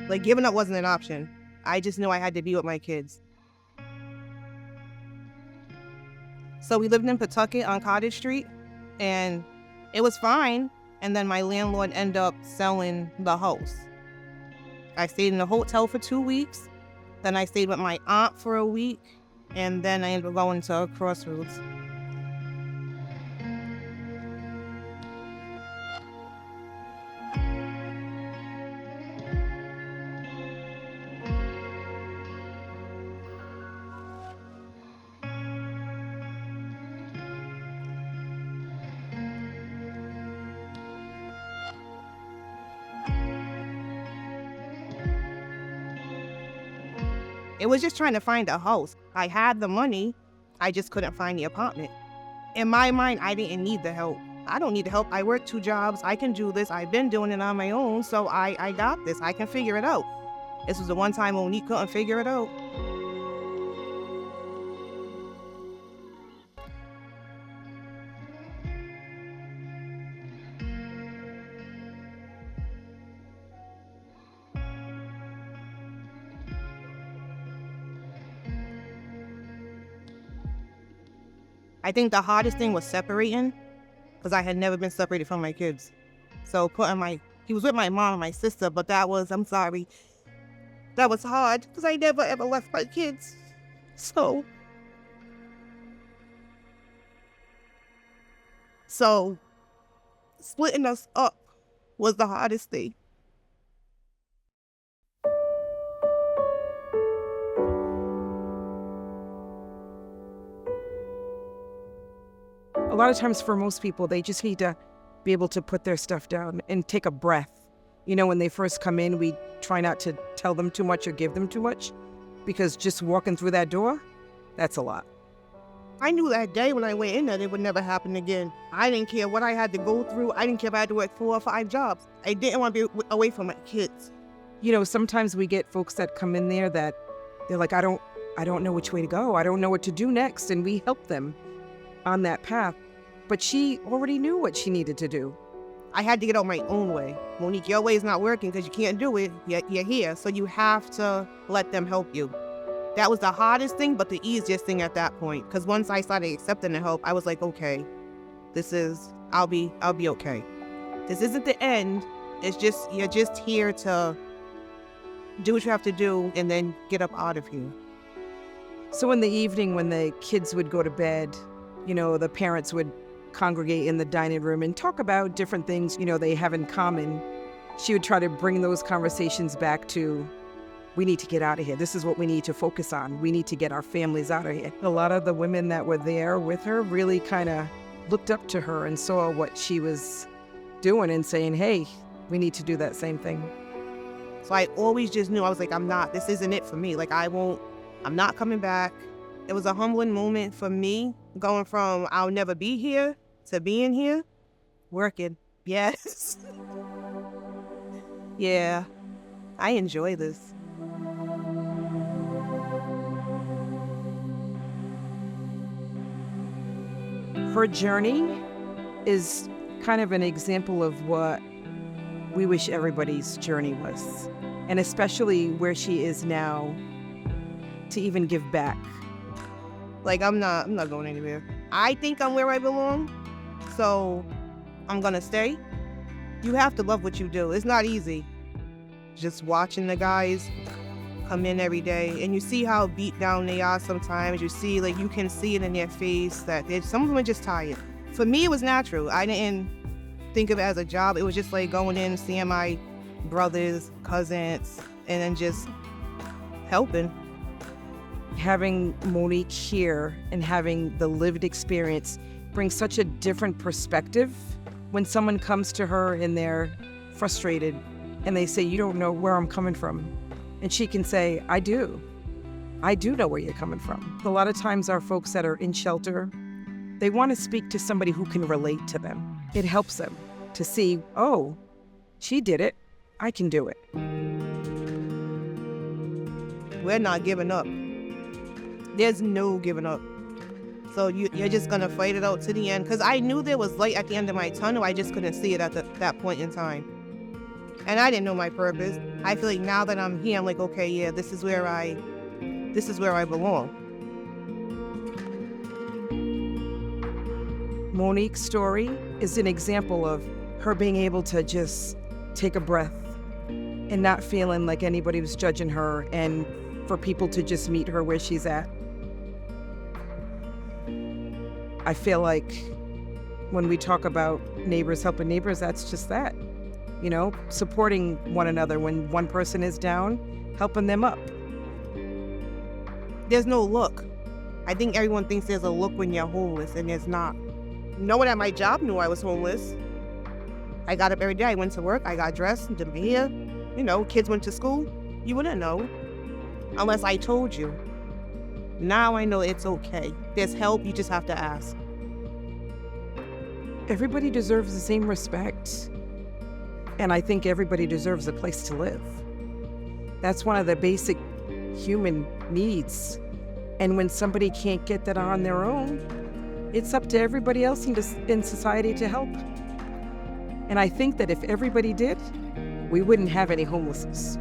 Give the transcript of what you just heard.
Like, giving up wasn't an option. I just knew I had to be with my kids. So we lived in Pawtucket on Cottage Street, and it was fine. And then my landlord ended up selling the house. I stayed in a hotel for 2 weeks. Then I stayed with my aunt for a week. And then I ended up going to Crossroads. It was just trying to find a house. I had the money, I just couldn't find the apartment. In my mind, I didn't need the help. I don't need the help. I work 2 jobs. I can do this. I've been doing it on my own, so I got this. I can figure it out. This was the one time Monique couldn't figure it out. I think the hardest thing was separating, because I had never been separated from my kids. So he was with my mom and my sister, but I'm sorry, that was hard, because I never ever left my kids. So splitting us up was the hardest thing. A lot of times for most people, they just need to be able to put their stuff down and take a breath. You know, when they first come in, we try not to tell them too much or give them too much, because just walking through that door, that's a lot. I knew that day when I went in that it would never happen again. I didn't care what I had to go through. I didn't care if I had to work 4 or 5 jobs. I didn't want to be away from my kids. You know, sometimes we get folks that come in there that they're like, I don't know which way to go. I don't know what to do next. And we help them on that path. But she already knew what she needed to do. I had to get out my own way. Monique, your way is not working because you can't do it. You're here, so you have to let them help you. That was the hardest thing, but the easiest thing at that point. Because once I started accepting the help, I was like, okay, I'll be okay. This isn't the end. You're just here to do what you have to do and then get up out of here. So in the evening when the kids would go to bed, you know, the parents would congregate in the dining room and talk about different things, you know, they have in common. She would try to bring those conversations back to, we need to get out of here. This is what we need to focus on. We need to get our families out of here. A lot of the women that were there with her really kind of looked up to her and saw what she was doing and saying, hey, we need to do that same thing. So I always just knew, I was like, this isn't it for me. Like, I'm not coming back. It was a humbling moment for me, going from I'll never be here to being here, working. Yes. Yeah, I enjoy this. Her journey is kind of an example of what we wish everybody's journey was, and especially where she is now, to even give back. Like, I'm not going anywhere. I think I'm where I belong, so I'm gonna stay. You have to love what you do. It's not easy. Just watching the guys come in every day, and you see how beat down they are sometimes. You see, like, you can see it in their face that some of them are just tired. For me, it was natural. I didn't think of it as a job. It was just like going in, seeing my brothers, cousins, and then just helping. Having Monique here and having the lived experience brings such a different perspective. When someone comes to her and they're frustrated and they say, you don't know where I'm coming from. And she can say, I do know where you're coming from. A lot of times our folks that are in shelter, they want to speak to somebody who can relate to them. It helps them to see, oh, she did it, I can do it. We're not giving up. There's no giving up. So you're just gonna fight it out to the end. Because I knew there was light at the end of my tunnel. I just couldn't see it at that point in time. And I didn't know my purpose. I feel like now that I'm here, I'm like, okay, yeah, this is where I belong. Monique's story is an example of her being able to just take a breath and not feeling like anybody was judging her, and for people to just meet her where she's at. I feel like when we talk about neighbors helping neighbors, that's just that. You know, supporting one another when one person is down, helping them up. There's no look. I think everyone thinks there's a look when you're homeless, and there's not. No one at my job knew I was homeless. I got up every day, I went to work, I got dressed, did my hair. You know, kids went to school. You wouldn't know unless I told you. Now I know it's okay. There's help, you just have to ask. Everybody deserves the same respect. And I think everybody deserves a place to live. That's one of the basic human needs. And when somebody can't get that on their own, it's up to everybody else in society to help. And I think that if everybody did, we wouldn't have any homelessness.